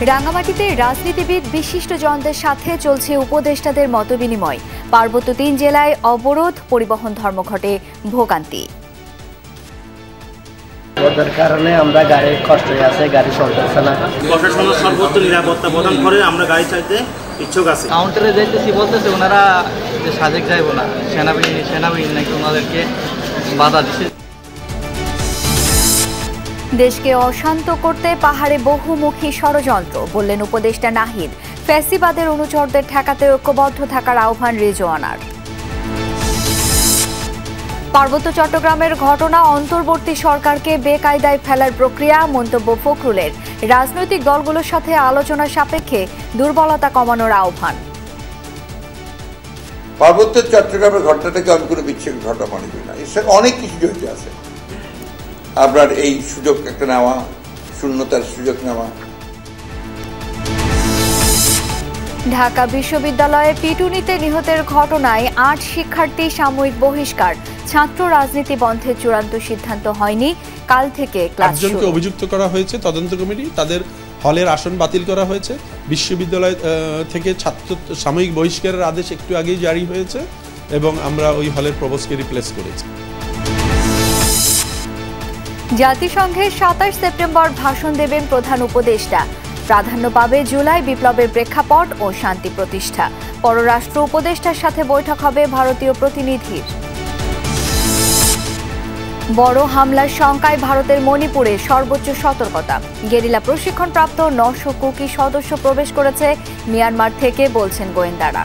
রাঙ্গামাটিতে রাজনীতিবিদ বিশিষ্টজনদের সাথে চলছে উপদেষ্টাদের মতবিনিময়। পার্বত্য ৩ জেলায় অবরোধ, পরিবহন ধর্মঘটে ভোগান্তি। ওদের কারণে আমরা গাড়ি কষ্ট আছে, গাড়ি চলতেছে না। প্রশাসনের সর্বোচ্চ নিরাপত্তা প্রদান করে আমরা গাড়ি চাইতে ইচ্ছুক আছি। কাউন্টারে যাইতেছি বলতেছে ওনারা যে সাজেক যাইবো না, সেনাবাহিনী নাকি ওনাদেরকে বাধা দিচ্ছে। দেশকে অশান্ত করতে পাহাড়ে বহুমুখী ষড়যন্ত্র, বললেন উপদেষ্টা নাহিদ। ফ্যাসিবাদের অনুচরদের ঠেকাতে ঐক্যবদ্ধ থাকার আহ্বান রিজওয়ানার। পার্বত্য চট্টগ্রামের ঘটনা অন্তর্বর্তী সরকারকে বেকায়দায় ফেলার প্রক্রিয়া, মন্তব্য ফখরুলের। রাজনৈতিক দলগুলোর সাথে আলোচনা সাপেক্ষে দুর্বলতা কমানোর আহ্বান। পার্বত্য চট্টগ্রামের ঘটনাটাকে আমি কোনো বিচ্ছিন্ন ঘটনা মনে করি না, এর সঙ্গে অনেক কিছু জড়িত আছে। আপনার এই সুযোগ একটা নেওয়া, শূন্যতার সুযোগ নেওয়া। ঢাকা বিশ্ববিদ্যালয়ে পিটুনিতে নিহতের ঘটনায় ৮ শিক্ষার্থী সাময়িক বহিষ্কার। ছাত্র রাজনীতি বন্ধের চূড়ান্ত সিদ্ধান্ত হয়নি, কাল থেকে ক্লাস শুরু। ৮ জনকে অভিযুক্ত করা হয়েছে, তদন্ত কমিটি তাদের হলের আসন বাতিল করা হয়েছে। বিশ্ববিদ্যালয় থেকে ছাত্র সাময়িক বহিষ্কারের আদেশ একটু আগেই জারি হয়েছে এবং আমরা ওই হলের প্রভোস্টকে রিপ্লেস করেছি। জাতিসংঘের ২৭ সেপ্টেম্বর ভাষণ দেবেন প্রধান উপদেষ্টা। প্রাধান্য পাবে জুলাই বিপ্লবের প্রেক্ষাপট ও শান্তি প্রতিষ্ঠা। পররাষ্ট্র উপদেষ্টার সাথে বৈঠক হবে ভারতীয় প্রতিনিধির। বড় হামলার শঙ্কায় ভারতের মণিপুরে সর্বোচ্চ সতর্কতা। গেরিলা প্রশিক্ষণপ্রাপ্ত ৯০০ কুকি সদস্য প্রবেশ করেছে মিয়ানমার থেকে, বলছেন গোয়েন্দারা।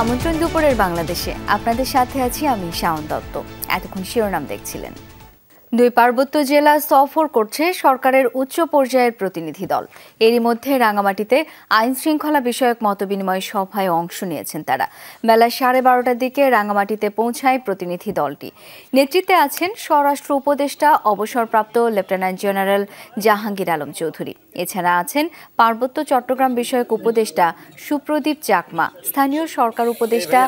আমন্ত্রণ দুপুরের বাংলাদেশে, আপনাদের সাথে আছি আমি শাওন দত্ত। এতক্ষণ শিরোনাম দেখছিলেন। ২ পার্বত্য জেলা সফর করছে সরকারের উচ্চ পর্যায়ের প্রতিনিধি দল। এরই মধ্যে রাঙ্গামাটিতে আইন শৃঙ্খলা বিষয়ক মতবিনিময় সভায় অংশ নিয়েছেন তারা। বেলা 12:30টার দিকে রাঙ্গামাটিতে পৌঁছায় প্রতিনিধি দলটি। নেতৃত্বে আছেন স্বরাষ্ট্র উপদেষ্টা অবসরপ্রাপ্ত লেফটেন্যান্ট জেনারেল জাহাঙ্গীর আলম চৌধুরী। এছাড়া আছেন পার্বত্য চট্টগ্রাম বিষয়ক উপদেষ্টা সুপ্রদীপ চাকমা, স্থানীয় সরকার উপদেষ্টা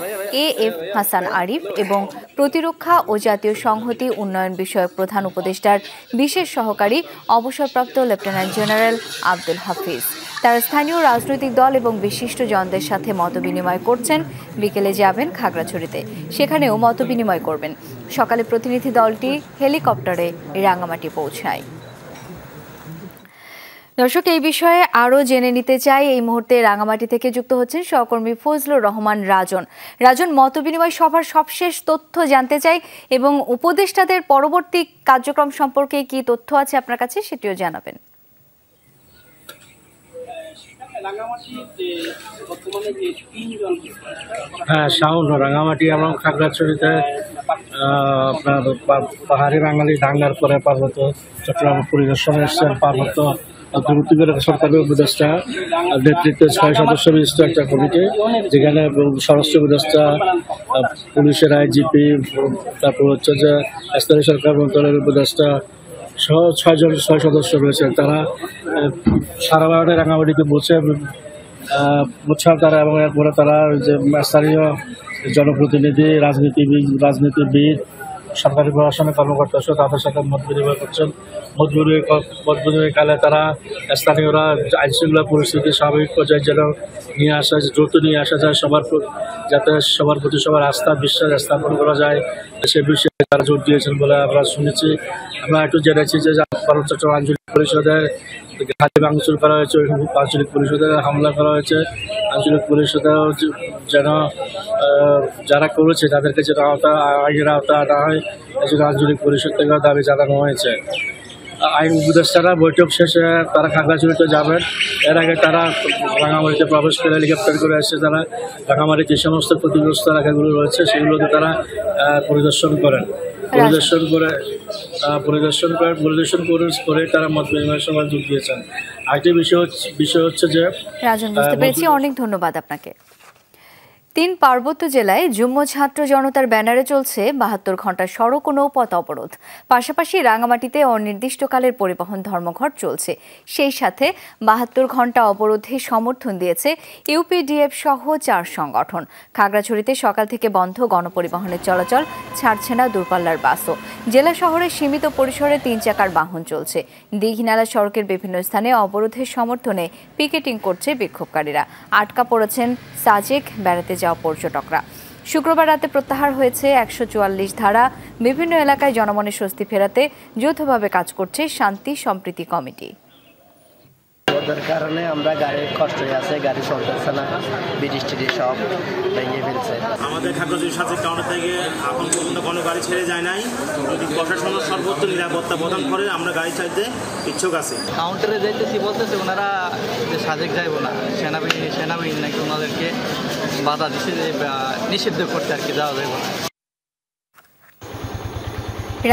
এএফ হাসান আরিফ এবং প্রতিরক্ষা ও জাতীয় সংহতি উন্নয়ন বিষয়ক প্রধান উপদেষ্টার বিশেষ সহকারী অবসরপ্রাপ্ত লেফটেন্যান্ট জেনারেল আব্দুল হাফিজ। তারা স্থানীয় রাজনৈতিক দল এবং বিশিষ্টজনদের সাথে মতবিনিময় করছেন। বিকেলে যাবেন খাগড়াছড়িতে, সেখানেও মতবিনিময় করবেন। সকালে প্রতিনিধি দলটি হেলিকপ্টারে রাঙ্গামাটি পৌঁছায়। দর্শক, এই বিষয়ে আরও জেনে নিতে চাই, এই মুহূর্তে রাঙ্গামাটি থেকে যুক্ত হচ্ছেন সহকর্মী ফজলুর রহমান রাজন। রাজন, মতবিনিময় সভার সবশেষ তথ্য জানতে চাই এবং উপদেষ্টাদের পরবর্তী কার্যক্রম সম্পর্কে কি তথ্য আছে আপনার কাছে সেটিও জানাবেন। হ্যাঁ শাওন, রাঙ্গামাটি এবং খাগড়াছড়িতে আপনার পাহাড়ি বাঙালি দাঙ্গার পরে পার্বত্য চট্টগ্রাম পরিদর্শনে এসছেন পার্বত্য সরকারি উপদেষ্টা নেতৃত্বে ৬ সদস্য বিশিষ্ট একটা কমিটি, যেখানে স্বরাষ্ট্র উপদেষ্টা, পুলিশের আইজিপি, তারপর হচ্ছে যে স্থানীয় সরকার মন্ত্রণালয়ের উপদেষ্টা সহ ৬ সদস্য রয়েছেন। তারা সারা বারোটায় রাঙ্গামাটিতে বুঝছেন তারা, এবং এরপরে তারা যে স্থানীয় জনপ্রতিনিধি, রাজনীতিবিদ, সরকারি প্রশাসনের কর্মকর্তা সহ তাদের সাথে মত বিনিময় করছেন। মত বিনিময়কালে তারা স্থানীয়রা আইনশৃঙ্খলা পরিস্থিতি স্বাভাবিক পর্যায়ে যেন দ্রুত নিয়ে আসা যায়, যাতে সবার প্রতি সবার আস্থা বিশ্বাস স্থাপন করা যায়, সে বিষয়ে তারা জোর দিয়েছেন বলে আমরা শুনেছি। আমরা একটু জেনেছি যে পার্বত্য চট্টগ্রাম আঞ্চলিক পরিষদের ঘাটি ভাঙচুর করা হয়েছে, আঞ্চলিক পরিষদে হামলা করা হয়েছে। আঞ্চলিক পরিষদেও যেন যারা করেছে তাদেরকে যেন আইনের আওতা আনা হয়, এজন্য আঞ্চলিক পরিষদ থেকেও দাবি জানানো হয়েছে। আইন উপদেষ্টারা বৈঠক শেষে তারা খাগড়াছড়িতে যাবেন। এর আগে তারা রাঙ্গামাটিতে প্রবেশ করে হেলিকপ্টার করে এসে তারা রাঙ্গামাটির যে সমস্ত ক্ষতিগ্রস্ত এলাকাগুলো রয়েছে সেগুলোকে তারা পরিদর্শন করে তারা মত বিনিময় সভায় যোগ দিয়েছেন। আরেকটি বিষয় হচ্ছে যে রাজন, বুঝতে পেরেছি, অনেক ধন্যবাদ আপনাকে। তিন পার্বত্য জেলায় যুগ্ম ছাত্র জনতার ব্যানারে চলছে ৭২ ঘন্টা সড়ক ও নৌপথ অবরোধ। পাশাপাশি রাঙামাটিতে অনির্দিষ্টকালের পরিবহন ধর্মঘট চলছে। সেই সাথে ৭২ ঘন্টা অবরোধে সমর্থন দিয়েছে ইউপিডিএফ সহ ৪ সংগঠন। খাগড়াছড়িতে সকাল থেকে বন্ধ গণপরিবহনের চলাচল, ছাড়ছে না দূরপাল্লার বাসও। জেলা শহরে সীমিত পরিসরে ৩ চাকার বাহন চলছে। দীঘিনালা সড়কের বিভিন্ন স্থানে অবরোধের সমর্থনে পিকেটিং করছে বিক্ষোভকারীরা। আটকা পড়েছেন সাজেক বেড়াতে যাওয়া পর্যটকরা। শুক্রবার রাতে প্রত্যাহার হয়েছে ১৪৪ ধারা। বিভিন্ন এলাকায় জনমনে স্বস্তি ফেরাতে যৌথভাবে কাজ করছে শান্তি সম্প্রীতি কমিটি। ওদের কারণে আমরা গাড়ির কষ্ট আছে, গাড়ি চলতেছে না, বৃষ্টি সব ভেঙে ফেলছে। আমাদের খাগড়াছড়ি সাজেক কাউন্টার থেকে এখন পর্যন্ত কোনো গাড়ি ছেড়ে যায় নাই। যদি প্রশাসনের সর্বোচ্চ নিরাপত্তা প্রদান করে আমরা গাড়ি চাইতে ইচ্ছুক আছি। কাউন্টারে যাইতেছি বলতেছে ওনারা যে সাজেক যাইব না, সেনাবাহিনী নাকি ওনাদেরকে বাধা দিচ্ছে, যে নিষিদ্ধ করতে আর কি যাওয়া যাইব না।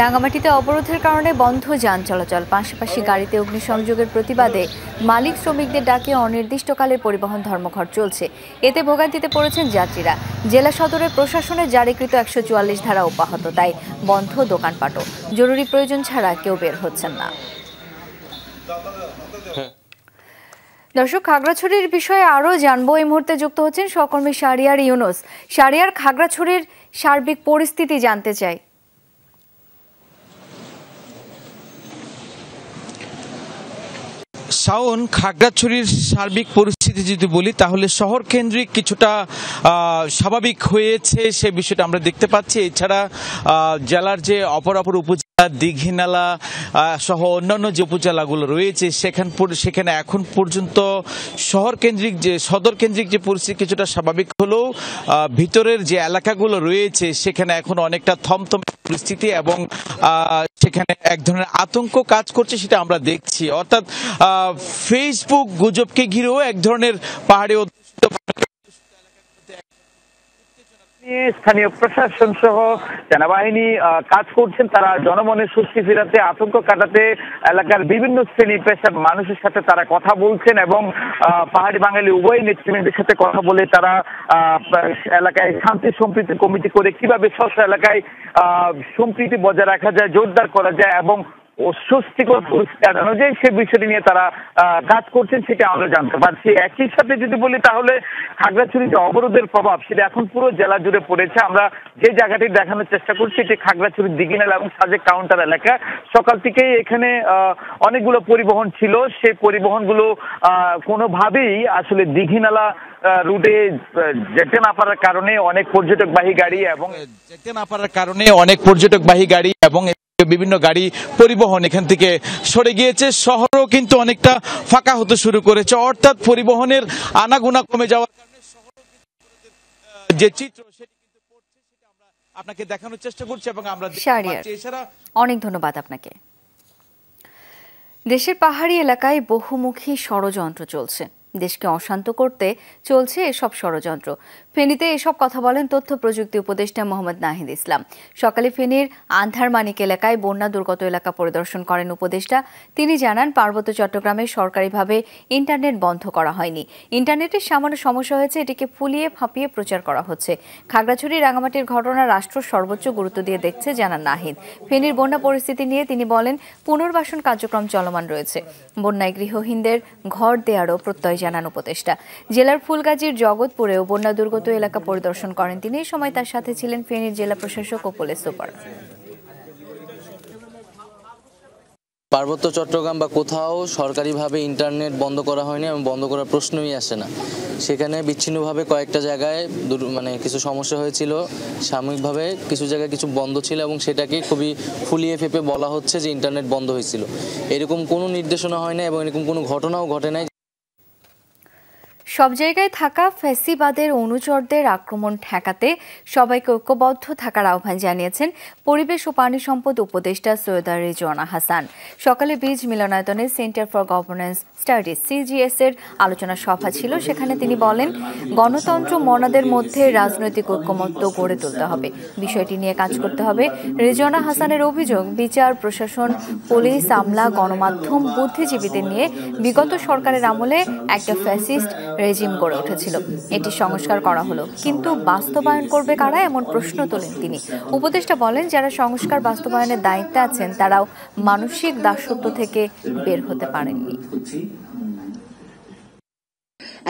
রাঙামাটিতে অবরোধের কারণে বন্ধ যান চলাচল। পাশাপাশি গাড়িতে অগ্নিসংযোগের প্রতিবাদে মালিক শ্রমিকদের ডাকে অনির্দিষ্টকালের পরিবহন ধর্মঘট চলছে। এতে ভোগান্তিতে পড়েছেন যাত্রীরা। জেলা সদরের প্রশাসনের জারিকৃত ১৪৪ ধারা অব্যাহত, তাই বন্ধ দোকানপাটও। জরুরি প্রয়োজন ছাড়া কেউ বের হচ্ছেন না। দর্শক, খাগড়াছড়ির বিষয়ে আরও জানবো। এই মুহূর্তে যুক্ত হচ্ছেন সহকর্মী শাহরিয়ার ইউনুস। শাহরিয়ার, খাগড়াছড়ির সার্বিক পরিস্থিতি জানতে চাই। শাওন, খাগড়াছড়ির সার্বিক পরিস্থিতি যদি বলি তাহলে শহর কেন্দ্রিক কিছুটা স্বাভাবিক হয়েছে, সে বিষয়টা আমরা দেখতে পাচ্ছি। এছাড়া জেলার যে অপর উপজেলা দীঘিনালা সহ অন্যান্য যে উপজেলাগুলো রয়েছে সেখানে এখন পর্যন্ত সদর কেন্দ্রিক যে পরিস্থিতি কিছুটা স্বাভাবিক হলেও ভিতরের যে এলাকাগুলো রয়েছে সেখানে এখন অনেকটা থমথম পরিস্থিতি এবং সেখানে এক ধরনের আতঙ্ক কাজ করছে, সেটা আমরা দেখছি। অর্থাৎ ফেসবুক গুজবকে ঘিরেও এক ধরনের পাহাড়ি স্থানীয় প্রশাসন সহ সেনাবাহিনী কাজ করছেন। তারা জনমনে স্বস্তি ফেরাতে, আতঙ্ক কাটাতে এলাকার বিভিন্ন শ্রেণী পেশার মানুষের সাথে তারা কথা বলছেন এবং পাহাড়ি বাঙালি উভয় নেতৃবৃন্দের সাথে কথা বলে তারা এলাকায় শান্তি সম্প্রীতি কমিটি করে কিভাবে স্বচ্ছ এলাকায় সম্প্রীতি বজায় রাখা যায়, জোরদার করা যায় এবং অস্বস্তিকর পরিস্থিতি এড়ানো যায়, সে বিষয়টি নিয়ে তারা কাজ করছেন, সেটা আমরা জানতে পারছি। একই সাথে যদি বলি তাহলে খাগড়াছড়ির যে অবরোধের প্রভাব সেটা এখন পুরো জেলা জুড়ে পড়েছে। আমরা যে জায়গাটি দেখানোর চেষ্টা করছি এটি খাগড়াছড়ির দীঘিনালা এবং সাজেক কাউন্টার এলাকা। সকাল থেকেই এখানে অনেকগুলো পরিবহন ছিল, সেই পরিবহনগুলো কোনোভাবেই আসলে দীঘিনালা রুটে যেতে না পারার কারণে অনেক পর্যটকবাহী গাড়ি এবং বিভিন্ন গাড়ি পরিবহন এখান থেকে সরে গিয়েছে। শহরও কিন্তু অনেকটা ফাঁকা হতে শুরু করেছে, অর্থাৎ পরিবহনের আনাগোনা কমে যাওয়ার কারণে যে চিত্র সেটি কিন্তু পড়ছে, সেটা আমরা আপনাকে দেখানোর চেষ্টা করছি এবং আমরা এছাড়া অনেক ধন্যবাদ আপনাকে। দেশের পাহাড়ি এলাকায় বহুমুখী ষড়যন্ত্র চলছে। দেশকে অশান্ত করতে চলছে এসব ষড়যন্ত্র। ফেনীতে এসব কথা বলেন তথ্য প্রযুক্তি উপদেষ্টা মোহাম্মদ নাহিদ ইসলাম। সকালে ফেনীর আন্ধারমানিক এলাকায় বন্যা দুর্গত এলাকা পরিদর্শন করেন উপদেষ্টা। তিনি জানান, পার্বত্য চট্টগ্রামে সরকারিভাবে ইন্টারনেট বন্ধ করা হয়নি। ইন্টারনেটের সামান্য সমস্যা হয়েছে, এটিকে ফুলিয়ে ফাঁপিয়ে প্রচার করা হচ্ছে। খাগড়াছড়ি রাঙামাটির ঘটনা রাষ্ট্র সর্বোচ্চ গুরুত্ব দিয়ে দেখছে জানান নাহিদ। ফেনীর বন্যা পরিস্থিতি নিয়ে তিনি বলেন, পুনর্বাসন কার্যক্রম চলমান রয়েছে। বন্যায় গৃহহীনদের ঘর দেওয়ারও প্রত্যয় জানান উপদেষ্টা। জেলার ফুলগাজীর জগৎপুরেও বন্যা দুর্গত এলাকা পরিদর্শন করেন তিনি। এই সময় তার সাথে ছিলেন ফেনীর জেলা প্রশাসক ও পুলিশ সুপার। পার্বত্য চট্টগ্রাম বা কোথাও সরকারিভাবে ইন্টারনেট বন্ধ করা হয়নি এবং বন্ধ করার প্রশ্নই আসে না। সেখানে বিচ্ছিন্নভাবে কয়েকটা জায়গায় কিছু সমস্যা হয়েছিল, সাময়িকভাবে কিছু জায়গায় কিছু বন্ধ ছিল এবং সেটাকে খুবই ফুলিয়ে ফেপে বলা হচ্ছে যে ইন্টারনেট বন্ধ হয়েছিল। এরকম কোনো নির্দেশনা হয় না এবং এরকম কোনো ঘটনাও ঘটে নাই। সব জায়গায় থাকা ফ্যাসিবাদের অনুচরদের আক্রমণ ঠেকাতে সবাইকে ঐক্যবদ্ধ থাকার আহ্বান জানিয়েছেন পরিবেশ ও পানি সম্পদ উপদেষ্টা সৈয়দা রিজওয়ানা হাসান। সকালে বীজ মিলনায়তনে centre for governance studies CGS এর আলোচনা সভা ছিল। সেখানে তিনি বলেন, গণতন্ত্র মনাদের মধ্যে রাজনৈতিক ঐক্যমত্য গড়ে তুলতে হবে, বিষয়টি নিয়ে কাজ করতে হবে। রিজওয়ানা হাসানের অভিযোগ, বিচার, প্রশাসন, পুলিশ, আমলা, গণমাধ্যম, বুদ্ধিজীবীদের নিয়ে বিগত সরকারের আমলে একটা ফ্যাসিস্ট রেজিম গড়ে উঠেছিল, এটি সংস্কার করা হলো, কিন্তু বাস্তবায়ন করবে কারা এমন প্রশ্ন তোলেন তিনি। উপদেষ্টা বলেন, যারা সংস্কার বাস্তবায়নের দায়িত্বে আছেন তারাও মানসিক দাসত্ব থেকে বের হতে পারেননি।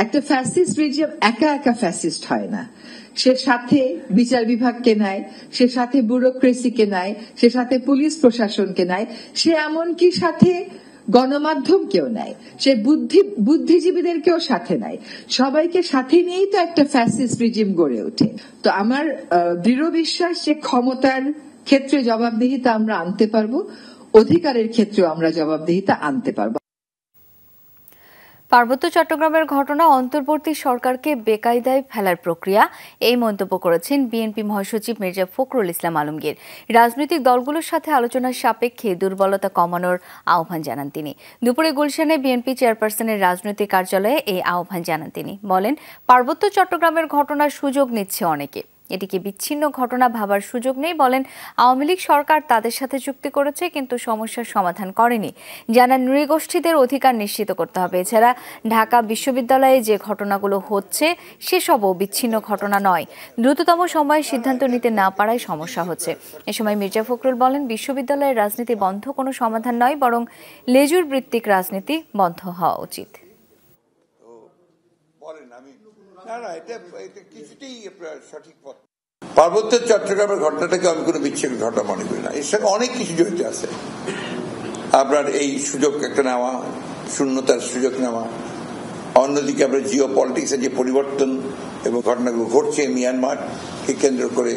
একটা ফ্যাসিস্ট রেজিম একা একা ফ্যাসিস্ট হয় না, সে সাথে বিচার বিভাগকে নেয়, সে সাথে ব্যুরোক্রেসিকে নেয়, সে সাথে পুলিশ প্রশাসনকে নেয়, সে এমনকি সাথে গণমাধ্যমকেও নেয়, সে বুদ্ধিজীবীদেরকেও সাথে নেয়। সবাইকে সাথে নিয়েই তো একটা ফ্যাসিস্ট রেজিম গড়ে ওঠে। তো আমার দৃঢ় বিশ্বাস যে ক্ষমতার ক্ষেত্রে জবাবদিহিতা আমরা আনতে পারবো, অধিকারের ক্ষেত্রেও আমরা জবাবদিহিতা আনতে পারবো। পার্বত্য চট্টগ্রামের ঘটনা অন্তর্বর্তী সরকারকে বেকায়দায় ফেলার প্রক্রিয়া, এই মন্তব্য করেছেন বিএনপি মহাসচিব মির্জা ফখরুল ইসলাম আলমগীর। রাজনৈতিক দলগুলোর সাথে আলোচনার সাপেক্ষে দুর্বলতা কমানোর আহ্বান জানান তিনি। দুপুরে গুলশানে বিএনপি চেয়ারপারসনের রাজনৈতিক কার্যালয়ে এই আহ্বান জানান তিনি। বলেন, পার্বত্য চট্টগ্রামের ঘটনার সুযোগ নিচ্ছে অনেকে, এটিকে বিচ্ছিন্ন ঘটনা ভাবার সুযোগ নেই। বলেন, আওয়ামী লীগ সরকার তাদের সাথে চুক্তি করেছে কিন্তু সমস্যার সমাধান করেনি। জানান, নৃগোষ্ঠীদের অধিকার নিশ্চিত করতে হবে। এছাড়া ঢাকা বিশ্ববিদ্যালয়ে যে ঘটনাগুলো হচ্ছে সেসবও বিচ্ছিন্ন ঘটনা নয়, দ্রুততম সময়ে সিদ্ধান্ত নিতে না পারায় সমস্যা হচ্ছে। এ সময় মির্জা ফখরুল বলেন, বিশ্ববিদ্যালয়ের রাজনীতি বন্ধ কোনো সমাধান নয়, বরং লেজুর ভিত্তিক রাজনীতি বন্ধ হওয়া উচিত। পার্বত্য চট্টগ্রামের ঘটনাটাকে আমি কোনো বিচ্ছিন্ন ঘটনা মনে করি না, এর সঙ্গে অনেক কিছু জড়িত আছে। আপনার এই সুযোগ একটা নেওয়া, শূন্যতার সুযোগ নেওয়া, অন্যদিকে আপনার জিও পলিটিক্সের যে পরিবর্তন এবং ঘটনাগুলো ঘটছে মিয়ানমারকে কেন্দ্র করে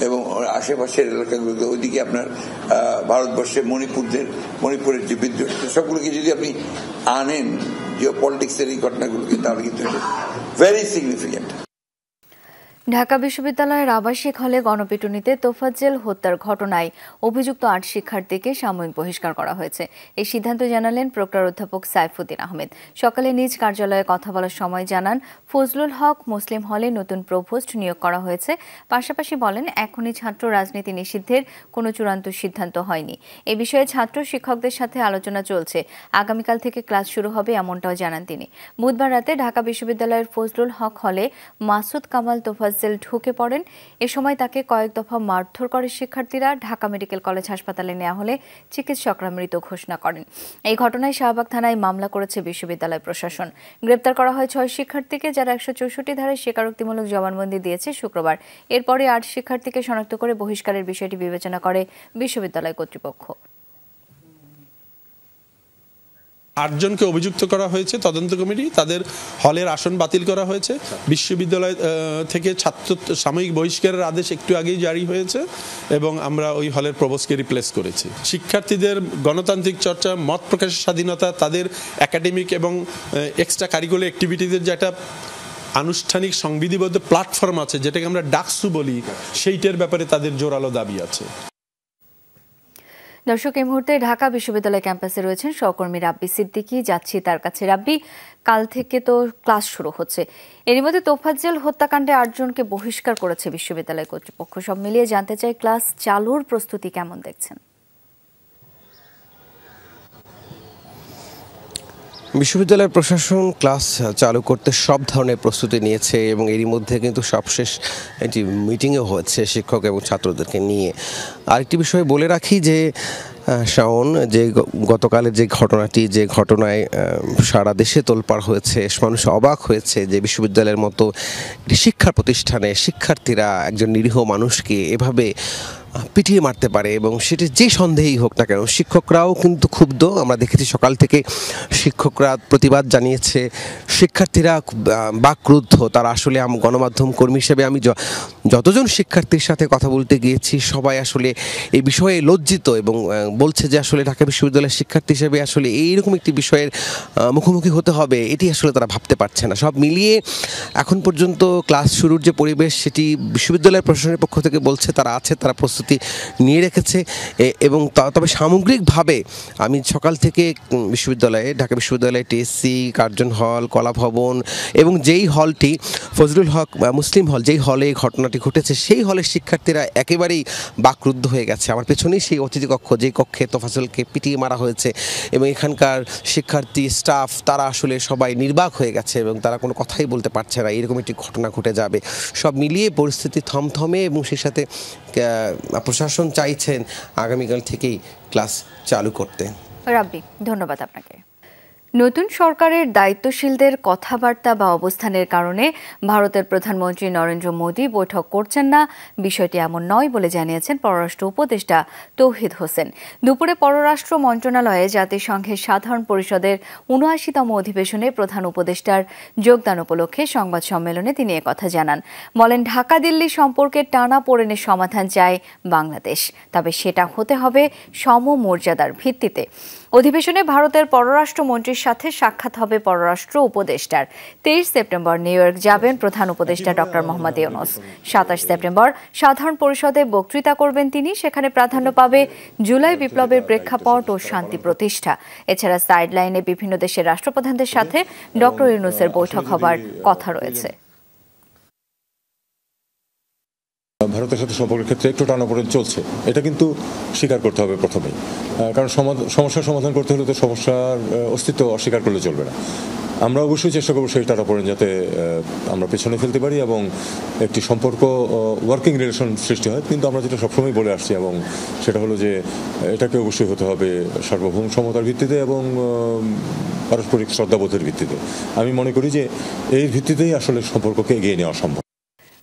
এবং আশেপাশের এলাকাগুলোকে, ওইদিকে আপনার ভারতবর্ষের মণিপুরের যে বিদ্রোহ, সবগুলোকে যদি আপনি আনেন জিও পলিটিক্সের এই ঘটনাগুলোকে, তাহলে কিন্তু ভেরি সিগনিফিকেন্ট। ঢাকা বিশ্ববিদ্যালয়ের আবাসিক হলে গণপিটুনিতে তোফাজ্জেল হত্যার ঘটনায় অভিযুক্ত ৮ শিক্ষার্থীকে সাময়িক বহিষ্কার করা হয়েছে। এই সিদ্ধান্ত জানালেন প্রক্টর অধ্যাপক সাইফুদ্দিন আহমেদ। সকালে নিজ কার্যালয়ে কথা বলার সময় জানান, ফজলুল হক মুসলিম হলে নতুন প্রভোস্ট নিয়োগ করা হয়েছে। পাশাপাশি বলেন, এখনই ছাত্র রাজনীতি নিষিদ্ধের কোনো চূড়ান্ত সিদ্ধান্ত হয়নি। এ বিষয়ে ছাত্র শিক্ষকদের সাথে আলোচনা চলছে। আগামীকাল থেকে ক্লাস শুরু হবে এমনটাও জানান তিনি। বুধবার রাতে ঢাকা বিশ্ববিদ্যালয়ের ফজলুল হক হলে মাসুদ কামাল তোফাজ্জেল ঢুকে পড়েন। এ সময় তাকে কয়েক দফা মারধর করে শিক্ষার্থীরা। ঢাকা মেডিকেল কলেজ হাসপাতালে নেওয়া হলে চিকিৎসকরা মৃত ঘোষণা করেন। এই ঘটনায় শাহবাগ থানায় মামলা করেছে বিশ্ববিদ্যালয় প্রশাসন। গ্রেপ্তার করা হয় ৬ শিক্ষার্থীকে, যারা ১৬৪ ধারায় স্বীকারোক্তিমূলক জবানবন্দি দিয়েছে শুক্রবার। এরপরে ৮ শিক্ষার্থীকে শনাক্ত করে বহিষ্কারের বিষয়টি বিবেচনা করে বিশ্ববিদ্যালয় কর্তৃপক্ষ। ৮ জনকে অভিযুক্ত করা হয়েছে তদন্ত কমিটি, তাদের হলের আসন বাতিল করা হয়েছে। বিশ্ববিদ্যালয় থেকে ছাত্র সাময়িক বহিষ্কারের আদেশ একটু আগেই জারি হয়েছে এবং আমরা ওই হলের প্রভোস্টকে রিপ্লেস করেছি। শিক্ষার্থীদের গণতান্ত্রিক চর্চা, মত প্রকাশের স্বাধীনতা, তাদের একাডেমিক এবং এক্সট্রা কারিকুলার অ্যাক্টিভিটিদের যেটা আনুষ্ঠানিক সংবিধিবদ্ধ প্ল্যাটফর্ম আছে, যেটাকে আমরা ডাকসু বলি, সেইটার ব্যাপারে তাদের জোরালো দাবি আছে। দর্শক, এই মুহূর্তে ঢাকা বিশ্ববিদ্যালয় ক্যাম্পাসে রয়েছেন সহকর্মী রাব্বি সিদ্দিকী। যাচ্ছি তার কাছে। রাব্বি, কাল থেকে তো ক্লাস শুরু হচ্ছে, এরই মধ্যে তোফাজ্জেল হত্যাকাণ্ডে ৮ জনকে বহিষ্কার করেছে বিশ্ববিদ্যালয় কর্তৃপক্ষ। সব মিলিয়ে জানতে চাই, ক্লাস চালুর প্রস্তুতি কেমন দেখছেন? বিশ্ববিদ্যালয়ের প্রশাসন ক্লাস চালু করতে সব ধরনের প্রস্তুতি নিয়েছে এবং এরই মধ্যে কিন্তু সবশেষ একটি মিটিংও হয়েছে শিক্ষক এবং ছাত্রদেরকে নিয়ে। আরেকটি বিষয় বলে রাখি যে শাওন, যে গতকালের যে ঘটনাটি, যে ঘটনায় সারা দেশে তোলপাড় হয়েছে, মানুষ অবাক হয়েছে যে বিশ্ববিদ্যালয়ের মতো একটি শিক্ষা প্রতিষ্ঠানে শিক্ষার্থীরা একজন নিরীহ মানুষকে এভাবে পিটিয়ে মারতে পারে এবং সেটি যে সন্দেহেই হোক না কেন, শিক্ষকরাও কিন্তু ক্ষুব্ধ। আমরা দেখেছি সকাল থেকে শিক্ষকরা প্রতিবাদ জানিয়েছে, শিক্ষার্থীরা বাকরুদ্ধ। তারা আসলে গণমাধ্যম কর্মী হিসেবে আমি যতজন শিক্ষার্থীর সাথে কথা বলতে গিয়েছি, সবাই আসলে এই বিষয়ে লজ্জিত এবং বলছে যে আসলে ঢাকা বিশ্ববিদ্যালয়ের শিক্ষার্থী হিসেবে আসলে এইরকম একটি বিষয়ের মুখোমুখি হতে হবে, এটি আসলে তারা ভাবতে পারছে না। সব মিলিয়ে এখন পর্যন্ত ক্লাস শুরুর যে পরিবেশ, সেটি বিশ্ববিদ্যালয়ের প্রশাসনের পক্ষ থেকে বলছে তারা আছে, তারা প্রস্তুতি প্রস্তুতি নিয়ে রেখেছে এবং তবে সামগ্রিকভাবে আমি সকাল থেকে ঢাকা বিশ্ববিদ্যালয়ে টিএসসি, কার্জন হল, কলা ভবন এবং যেই হলটি ফজলুল হক মুসলিম হল, যেই হলে ঘটনাটি ঘটেছে সেই হলের শিক্ষার্থীরা একেবারেই বাকরুদ্ধ হয়ে গেছে। আমার পেছনেই সেই অতিথি কক্ষ, যেই কক্ষে তোফাজ্জলকে পিটিয়ে মারা হয়েছে এবং এখানকার শিক্ষার্থী, স্টাফ তারা আসলে সবাই নির্বাক হয়ে গেছে এবং তারা কোনো কথাই বলতে পারছে না, এরকম একটি ঘটনা ঘটে যাবে। সব মিলিয়ে পরিস্থিতি থমথমে এবং সেই সাথে প্রশাসন চাইছেন আগামীকাল থেকেই ক্লাস চালু করতে। রাব্বি, ধন্যবাদ আপনাকে। নতুন সরকারের দায়িত্বশীলদের কথাবার্তা বা অবস্থানের কারণে ভারতের প্রধানমন্ত্রী নরেন্দ্র মোদী বৈঠক করছেন না, বিষয়টি এমন নয় বলে জানিয়েছেন পররাষ্ট্র উপদেষ্টা তৌহিদ হোসেন। দুপুরে পররাষ্ট্র মন্ত্রণালয়ে জাতিসংঘের সাধারণ পরিষদের ৭৯তম অধিবেশনে প্রধান উপদেষ্টার যোগদান উপলক্ষে সংবাদ সম্মেলনে তিনি একথা জানান। বলেন, ঢাকা দিল্লি সম্পর্কের টানাপোড়েনের সমাধান চায় বাংলাদেশ, তবে সেটা হতে হবে সমমর্যাদার ভিত্তিতে। অধিবেশনে ভারতের পররাষ্ট্রমন্ত্রীর সাথে সাক্ষাৎ হবে পররাষ্ট্র উপদেষ্টার। ২৩ সেপ্টেম্বর নিউ ইয়র্ক যাবেন প্রধান উপদেষ্টা ডক্টর মোহাম্মদ ইউনূস। ২৭ সেপ্টেম্বর সাধারণ পরিষদে বক্তৃতা করবেন তিনি। সেখানে প্রাধান্য পাবে জুলাই বিপ্লবের প্রেক্ষাপট ও শান্তি প্রতিষ্ঠা। এছাড়া সাইডলাইনে বিভিন্ন দেশের রাষ্ট্রপ্রধানদের সাথে ডক্টর ইউনূসের বৈঠক হবার কথা রয়েছে। ভারতের সাথে সম্পর্কের ক্ষেত্রে একটু টানাপোড়েন চলছে, এটা কিন্তু স্বীকার করতে হবে প্রথমেই, কারণ সমস্যার সমাধান করতে হলে তো সমস্যার অস্তিত্ব অস্বীকার করলে চলবে না। আমরা অবশ্যই চেষ্টা করবো সেই টানাপোড়েন যাতে আমরা পেছনে ফেলতে পারি এবং একটি সম্পর্ক ওয়ার্কিং রিলেশন সৃষ্টি হয়। কিন্তু আমরা যেটা সবসময় বলে আসছি এবং সেটা হলো যে এটাকে অবশ্যই হতে হবে সার্বভৌম সমতার ভিত্তিতে এবং পারস্পরিক শ্রদ্ধাবোধের ভিত্তিতে। আমি মনে করি যে এই ভিত্তিতেই আসলে সম্পর্ককে এগিয়ে নেওয়া সম্ভব।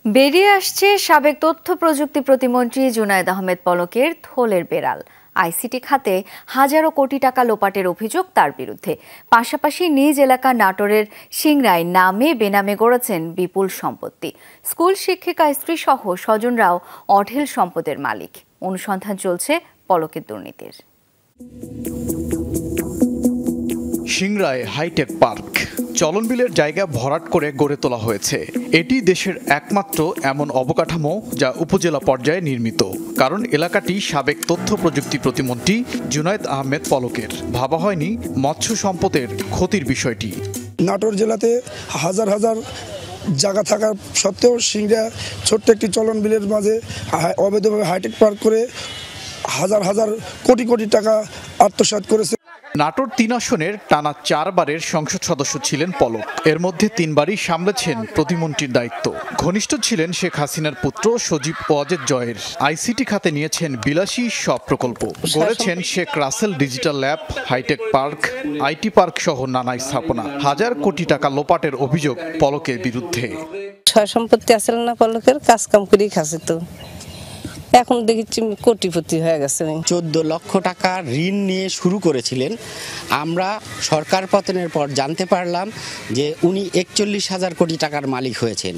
বেরিয়ে আসছে সাবেক তথ্য প্রযুক্তি প্রতিমন্ত্রী জুনায়েদ আহমেদ পলকের থলের বেড়াল। আইসিটি খাতে হাজারো কোটি টাকা লোপাটের অভিযোগ তার বিরুদ্ধে। পাশাপাশি নিজ এলাকা নাটোরের সিংড়ায় নামে বেনামে গড়েছেন বিপুল সম্পত্তি। স্কুল শিক্ষিকা স্ত্রী সহ স্বজনরাও অঢেল সম্পদের মালিক। অনুসন্ধান চলছে পলকের দুর্নীতির। সিংড়ায় হাইটেক পার্ক চলনবিলের জায়গা ভরাট করে গড়ে তোলা হয়েছে। এটি দেশের একমাত্র এমন অবকাঠামো যা উপজেলা পর্যায়ে নির্মিত, কারণ এলাকাটি সাবেক তথ্য প্রযুক্তি প্রতিমন্ত্রী জুনায়েদ আহমেদ পলকের। ভাবা হয়নি মৎস্য সম্পদের ক্ষতির বিষয়টি। নাটোর জেলাতে হাজার হাজার জায়গা থাকার সত্ত্বেও সিংড়া ছোট্ট একটি চলনবিলের মাঝে অবৈধভাবে হাইটেক পার্ক করে হাজার হাজার কোটি কোটি টাকা আত্মসাৎ করেছে। নাটোর ৩ আসনের টানা ৪ বারের সংসদ সদস্য ছিলেন পলক। এর মধ্যে ৩ বারই সামলেছেন প্রতিমন্ত্রীর দায়িত্ব। ঘনিষ্ঠ ছিলেন শেখ হাসিনার পুত্র সজীব ওয়াজেদ জয়ের। আইসিটি খাতে নিয়েছেন বিলাসী সব প্রকল্প, গড়েছেন Sheikh Russel digital lab, hi tech park, IT park সহ নানা স্থাপনা। হাজার কোটি টাকা লোপাটের অভিযোগ পলকের বিরুদ্ধে। সম্পত্তি আসলে না পলকের, কাজ কাম করেই খাচ্ছে, তো এখন দেখছি কোটিপতি হয়ে গেছে। 14 লক্ষ টাকা ঋণ নিয়ে শুরু করেছিলেন। আমরা সরকার পতনের পর জানতে পারলাম যে উনি 41,000 কোটি টাকার মালিক হয়েছেন।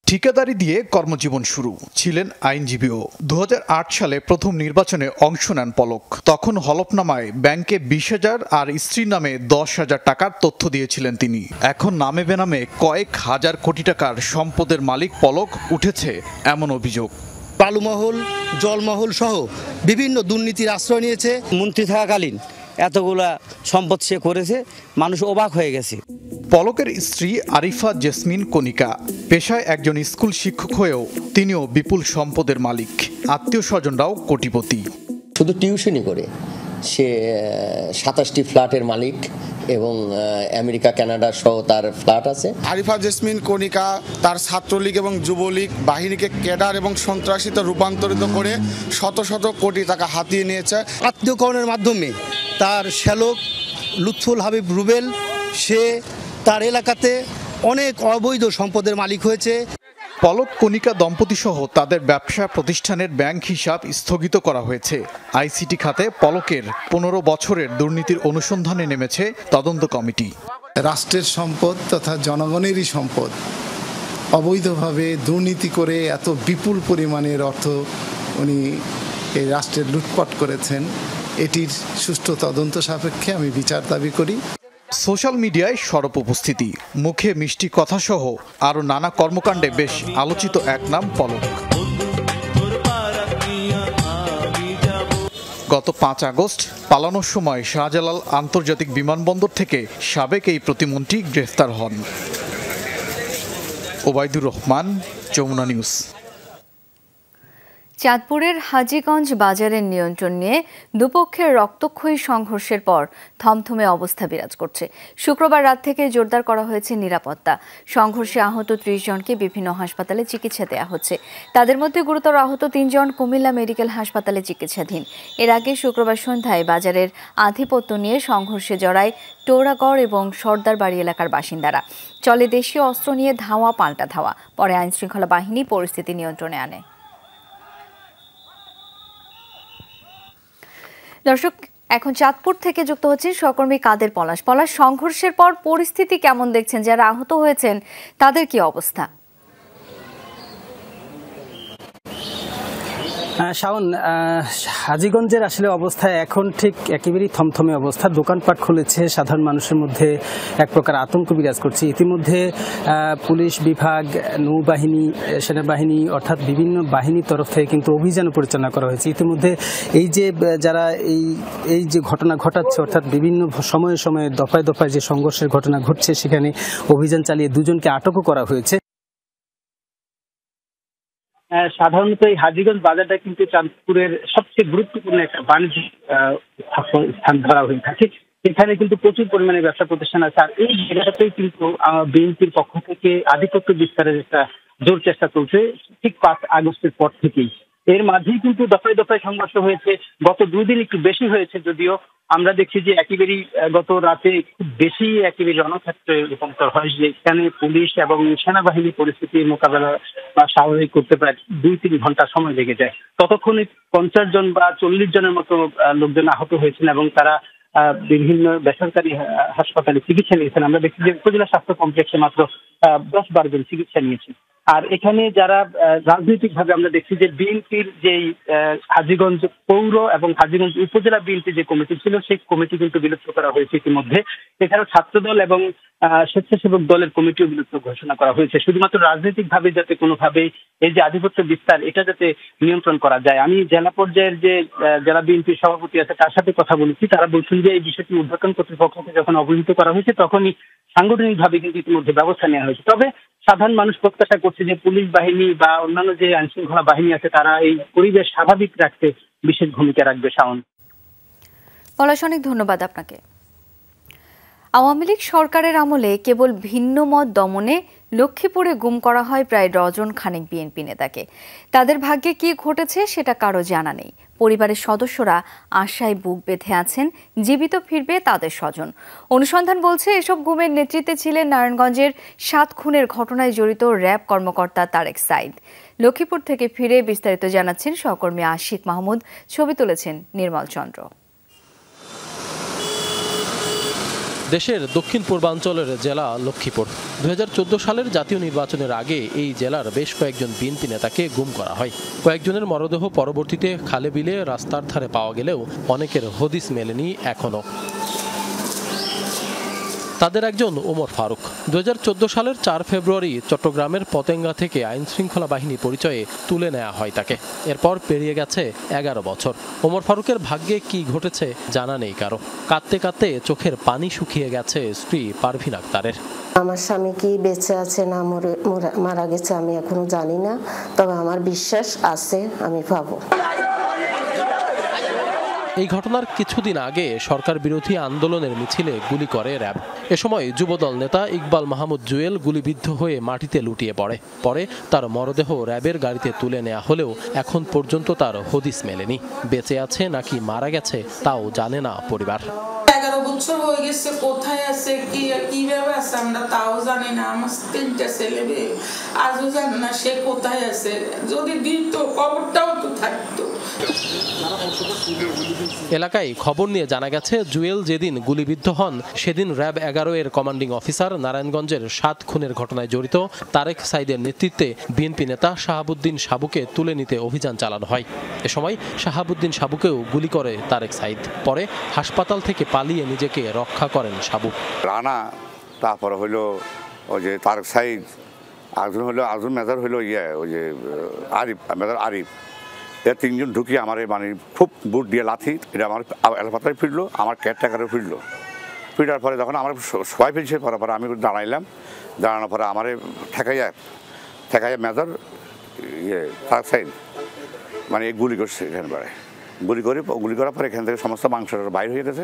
ঠিকাদারি দিয়ে কর্মজীবন শুরু, ছিলেন আইনজীবীও। 2008 সালে প্রথম নির্বাচনে অংশ নেন পলক। তখন হলফনামায় ব্যাংকে 20,000 আর স্ত্রীর নামে 10,000 টাকার তথ্য দিয়েছিলেন তিনি। এখন নামে বেনামে কয়েক হাজার কোটি টাকার সম্পদের মালিক পলক। উঠেছে এমন অভিযোগ, বালুমহল, জলমহল সহ বিভিন্ন দুর্নীতির আশ্রয় নিয়েছে। মন্ত্রী থাকাকালীন এতগুলা সম্পদ সে করেছে, মানুষ অবাক হয়ে গেছে। পলকের স্ত্রী আরিফা জেসমিন কণিকা পেশায় একজন স্কুল শিক্ষক হয়েও তিনিও বিপুল সম্পদের মালিক। আত্মীয় স্বজনরাও কোটিপতি। শুধু টিউশনই করে সে 27টি ফ্ল্যাটের মালিক এবং আমেরিকা, কানাডা সহ তার ফ্ল্যাট আছে। আরিফা জেসমিন কণিকা তার ছাত্রলীগ এবং যুবলীগ বাহিনীকে ক্যাডার এবং সন্ত্রাসীতে রূপান্তরিত করে শত শত কোটি টাকা হাতিয়ে নিয়েছে। আত্মীয়করণের মাধ্যমে তার শ্যালক লুৎফুল হাবিব রুবেল সে তার এলাকাতে অনেক অবৈধ সম্পদের মালিক হয়েছে। পলক কণিকা দম্পতি সহ তাদের ব্যবসা প্রতিষ্ঠানের ব্যাংক হিসাব স্থগিত করা হয়েছে। আইসিটি খাতে পলকের 15 বছরের দুর্নীতির অনুসন্ধানে নেমেছে তদন্ত কমিটি। রাষ্ট্রের সম্পদ তথা জনগণেরই সম্পদ অবৈধভাবে দুর্নীতি করে এত বিপুল পরিমাণের অর্থ উনি এই রাষ্ট্রের লুটপাট করেছেন, এটির সুষ্ঠু তদন্ত সাপেক্ষে আমি বিচার দাবি করি। সোশ্যাল মিডিয়ায় সরব উপস্থিতি, মুখে মিষ্টি কথা সহ আরও নানা কর্মকাণ্ডে বেশ আলোচিত এক নাম পলক। গত 5 আগস্ট পালানোর সময় শাহজালাল আন্তর্জাতিক বিমানবন্দর থেকে সাবেক এই প্রতিমন্ত্রী গ্রেফতার হন। ওবায়দুর রহমান, যমুনা নিউজ। চাঁদপুরের হাজীগঞ্জ বাজারের নিয়ন্ত্রণ নিয়ে দুপক্ষের রক্তক্ষয়ী সংঘর্ষের পর থমথমে অবস্থা বিরাজ করছে। শুক্রবার রাত থেকে জোরদার করা হয়েছে নিরাপত্তা। সংঘর্ষে আহত 30 জনকে বিভিন্ন হাসপাতালে চিকিৎসা দেওয়া হচ্ছে। তাদের মধ্যে গুরুতর আহত 3 জন কুমিল্লা মেডিকেল হাসপাতালে চিকিৎসাধীন। এর আগে শুক্রবার সন্ধ্যায় বাজারের আধিপত্য নিয়ে সংঘর্ষে জড়ায় টোরাগড় এবং সর্দারবাড়ি এলাকার বাসিন্দারা। চলে দেশীয় অস্ত্র নিয়ে ধাওয়া পাল্টা ধাওয়া। পরে আইনশৃঙ্খলা বাহিনী পরিস্থিতি নিয়ন্ত্রণে আনে। দর্শক, এখন চাঁদপুর থেকে যুক্ত হচ্ছেন সহকর্মী কাদের পলাশ। সংঘর্ষের পর পরিস্থিতি কেমন দেখছেন? যারা আহত হয়েছেন তাদের কি অবস্থা? শাওন, হাজীগঞ্জের আসলে অবস্থা এখন ঠিক একেবারেই থমথমে অবস্থা। দোকানপাট খুলেছে, সাধারণ মানুষের মধ্যে এক প্রকার আতঙ্ক বিরাজ করছে। ইতিমধ্যে পুলিশ বিভাগ, নৌবাহিনী, সেনাবাহিনী অর্থাৎ বিভিন্ন বাহিনীর তরফ থেকে কিন্তু অভিযান পরিচালনা করা হয়েছে। ইতিমধ্যে এই যে যারা এই যে ঘটনা ঘটাচ্ছে, অর্থাৎ বিভিন্ন সময়ে সময়ে দফায় দফায় যে সংঘর্ষের ঘটনা ঘটছে, সেখানে অভিযান চালিয়ে 2 জনকে আটকও করা হয়েছে। সাধারণত এই হাজীগঞ্জ বাজারটা কিন্তু চাঁদপুরের সবচেয়ে গুরুত্বপূর্ণ একটা বাণিজ্যিক স্থান ধরা হয়ে থাকে। এখানে কিন্তু প্রচুর পরিমাণে ব্যবসা প্রতিষ্ঠান আছে। আর এই জায়গাটাতেই কিন্তু বিএনপির পক্ষ থেকে আধিপত্য বিস্তারের একটা জোর চেষ্টা চলছে ঠিক 5 আগস্টের পর থেকেই। এর মাঝেই কিন্তু দফায় দফায় সংঘর্ষ হয়েছে। গত 2 দিন একটু বেশি হয়েছে, যদিও আমরা দেখছি যে একেবারেই গত রাতে খুব বেশি একেবারে রণক্ষেত্রে রূপান্তর হয়, যে এখানে পুলিশ এবং সেনাবাহিনী পরিস্থিতির মোকাবেলা বা স্বাভাবিক করতে প্রায় 2-3 ঘন্টা সময় লেগে যায়। ততক্ষণে 50 জন বা 40 জনের মতো লোকজন আহত হয়েছেন এবং তারা বিভিন্ন বেসরকারি হাসপাতালে চিকিৎসা নিয়েছেন। আমরা দেখছি যে উপজেলা স্বাস্থ্য কমপ্লেক্সে মাত্র 10-12 জন চিকিৎসা নিয়েছেন। আর এখানে যারা রাজনৈতিকভাবে আমরা দেখছি যে বিএনপির যেই হাজীগঞ্জ পৌর এবং হাজীগঞ্জ উপজেলা বিএনপি যে কমিটি ছিল, সেই কমিটি কিন্তু বিলুপ্ত করা হয়েছে ইতিমধ্যে। এছাড়াও ছাত্রদল এবং স্বেচ্ছাসেবক দলের কমিটিও বিলুপ্ত ঘোষণা করা হয়েছে, শুধুমাত্র রাজনৈতিকভাবে যাতে কোনোভাবেই এই যে আধিপত্য বিস্তার এটা যাতে নিয়ন্ত্রণ করা যায়। আমি জেলা পর্যায়ের যে জেলা বিএনপির সভাপতি আছে তার সাথে কথা বলেছি। তারা বলছেন যে এই বিষয়টি উদ্বোধন কর্তৃপক্ষকে যখন অবহিত করা হয়েছে তখনই সাংগঠনিকভাবে কিন্তু ইতিমধ্যে ব্যবস্থা নেওয়া হয়েছে। তবে সাধারণ মানুষ প্রত্যাশা করছে যে পুলিশ বাহিনী বা অন্যান্য যে আইনশৃঙ্খলা বাহিনী আছে তারা এই পরিবেশ স্বাভাবিক রাখতে বিশেষ ভূমিকা রাখবে। শাওন, পলাশ, অনেক ধন্যবাদ আপনাকে। আওয়ামী লীগ সরকারের আমলে কেবল ভিন্ন মত দমনে লক্ষ্মীপুরে গুম করা হয় প্রায় ডজন খানেক বিএনপি নেতাকে। তাদের ভাগ্যে কি ঘটেছে সেটা কারো জানা নেই। পরিবারের সদস্যরা আশায় বুক বেঁধে আছেন জীবিত ফিরবে তাদের স্বজন। অনুসন্ধান বলছে এসব গুমের নেতৃত্বে ছিলেন নারায়ণগঞ্জের 7 খুনের ঘটনায় জড়িত র্যাব কর্মকর্তা তারেক সাইদ। লক্ষ্মীপুর থেকে ফিরে বিস্তারিত জানাচ্ছেন সহকর্মী আশিক মাহমুদ। ছবি তুলেছেন নির্মল চন্দ্র। দেশের দক্ষিণ পূর্বাঞ্চলের জেলা লক্ষ্মীপুর। 2014 সালের জাতীয় নির্বাচনের আগে এই জেলার বেশ কয়েকজন বিএনপি নেতাকে গুম করা হয়। কয়েকজনের মরদেহ পরবর্তীতে খালে বিলে রাস্তার ধারে পাওয়া গেলেও অনেকের হদিস মেলেনি এখনো। তাদের একজন ওমর ফারুক। 2014 সালের 4 ফেব্রুয়ারি চট্টগ্রামের পতেঙ্গা থেকে আইনশৃঙ্খলা বাহিনী পরিচয়ে তুলে নেওয়া হয় তাকে। এরপর পেরিয়ে গেছে 11 বছর। ওমর ফারুকের ভাগ্যে কি ঘটেছে জানা নেই কারো। কাঁদতে কাঁদতে চোখের পানি শুকিয়ে গেছে স্ত্রী পারভিন আক্তারের। আমার স্বামী কি বেঁচে আছে না মারা গেছে আমি এখনো জানি না, তবে আমার বিশ্বাস আছে আমি পাবো। এই ঘটনার কিছুদিন আগে সরকার বিরোধী আন্দোলনের মিছিলে গুলি করে র্যাব। এ সময় যুবদল নেতা ইকবাল মাহমুদ জুয়েল গুলিবিদ্ধ হয়ে মাটিতে লুটিয়ে পড়ে। পরে তার মরদেহ র্যাবের গাড়িতে তুলে নেওয়া হলেও এখন পর্যন্ত তার হদিস মেলেনি। বেঁচে আছে নাকি মারা গেছে তাও জানে না পরিবার। 11 বছর হয়ে গেছে, কোথায় আছে কিভাবে আছে আমরা তাও জানি না। আমার 3টা ছেলে মেয়ে আজও জানি না সে কোথায় আছে। যদি দিত খবরটাও তো থাকতো। এলাকায় খবর নিয়ে জানা গেছে জুয়েল যেদিন গুলিবিদ্ধ হন সেদিন র্যাব 11 এর কমান্ডিং অফিসার নারায়ণগঞ্জের 7 খুনের ঘটনায় জড়িত তারেক সাইদের নেতৃত্বে বিএনপি নেতা শাহাবুদ্দিন সাবুকে তুলে নিতে অভিযান চালানো হয়। এ সময় শাহাবুদ্দিন সাবুকেও গুলি করে তারেক সাইদ। পরে হাসপাতাল থেকে পালিয়ে নিজেকে রক্ষা করেন সাবু। রানা, তারপরে হলো ওই যে তারেক সাইদ, একজন হলো আজম মেজর হলো ওই যে আরিফ মেজর আরিফ, এর 3 জন ঢুকিয়ে আমার মানে খুব বুট দিয়ে লাথি এটা আমার এলাপাতায় ফিরলো, আমার ক্যারটেকারও ফিরলো। ফিরার পরে যখন আমার সবাই ফিরছে পরে আমি দাঁড়াইলাম, দাঁড়ানোর পরে আমার ঠেকাইয়া মেজর তার সাইড মানে গুলি করছে এখানে বেড়ায়, গুলি করার পরে এখান থেকে সমস্ত মাংসটা বাইর হয়ে গেছে।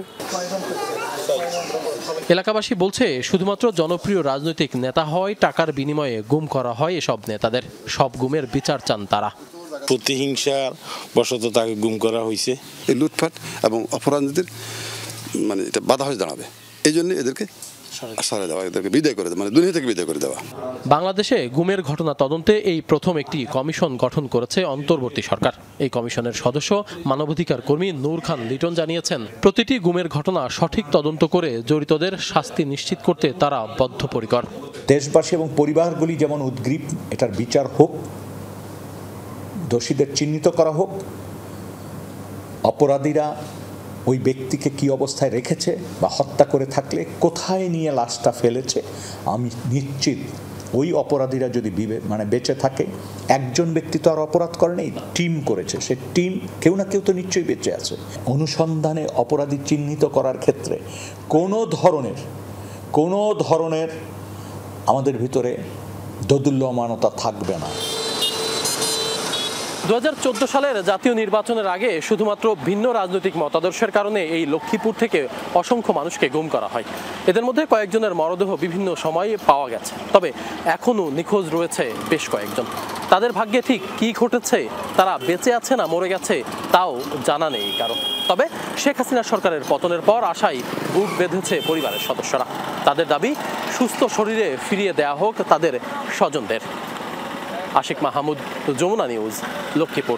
এলাকাবাসী বলছে শুধুমাত্র জনপ্রিয় রাজনৈতিক নেতা হয় টাকার বিনিময়ে গুম করা হয় এসব নেতাদের। সব গুমের বিচার চান তারা। প্রতিহিংসার বশত তাকে গুম করা হয়েছে। এই লুটপাট এবং অপরাধীদের মানে এটা বাধা হয়ে দাঁড়াবে, এই জন্য এদেরকে সরাই দেওয়া, এদেরকে বিদায় করে দেওয়া, মানে দুনিয়া থেকে বিদায় করে দেওয়া। বাংলাদেশে গুমের ঘটনা তদন্তে এই প্রথম একটি কমিশন গঠন করেছে অন্তর্বর্তী সরকার। এই কমিশনের সদস্য মানবাধিকার কর্মী নূর খান লিটন জানিয়েছেন, প্রতিটি গুমের ঘটনা সঠিক তদন্ত করে জড়িতদের শাস্তি নিশ্চিত করতে তারা বদ্ধপরিকর। দেশবাসী এবং পরিবারগুলি যেমন উদ্গ্রীব, এটার বিচার হোক, দোষীদের চিহ্নিত করা হোক, অপরাধীরা ওই ব্যক্তিকে কি অবস্থায় রেখেছে বা হত্যা করে থাকলে কোথায় নিয়ে লাশটা ফেলেছে। আমি নিশ্চিত ওই অপরাধীরা যদি বেঁচে থাকে, একজন ব্যক্তি তো আর অপরাধ করে নেই, টিম করেছে, সে টিম কেউ না কেউ তো নিশ্চয়ই বেঁচে আছে। অনুসন্ধানে অপরাধী চিহ্নিত করার ক্ষেত্রে কোনো ধরনের আমাদের ভিতরে দোদুল্যমানতা থাকবে না। 2014 সালের জাতীয় নির্বাচনের আগে শুধুমাত্র ভিন্ন রাজনৈতিক মতাদর্শের কারণে এই লক্ষ্মীপুর থেকে অসংখ্য মানুষকে গুম করা হয়। এদের মধ্যে কয়েকজনের মরদেহ বিভিন্ন সময়ে পাওয়া গেছে, তবে এখনও নিখোঁজ রয়েছে বেশ কয়েকজন। তাদের ভাগ্যে ঠিক কি ঘটেছে, তারা বেঁচে আছে না মরে গেছে, তাও জানা নেই কারো। তবে শেখ হাসিনা সরকারের পতনের পর আশায় বুক বেঁধেছে পরিবারের সদস্যরা। তাদের দাবি সুস্থ শরীরে ফিরিয়ে দেয়া হোক তাদের স্বজনদের। আশিক মাহমুদ, যমুনা নিউজ, লক্ষ্মীপুর।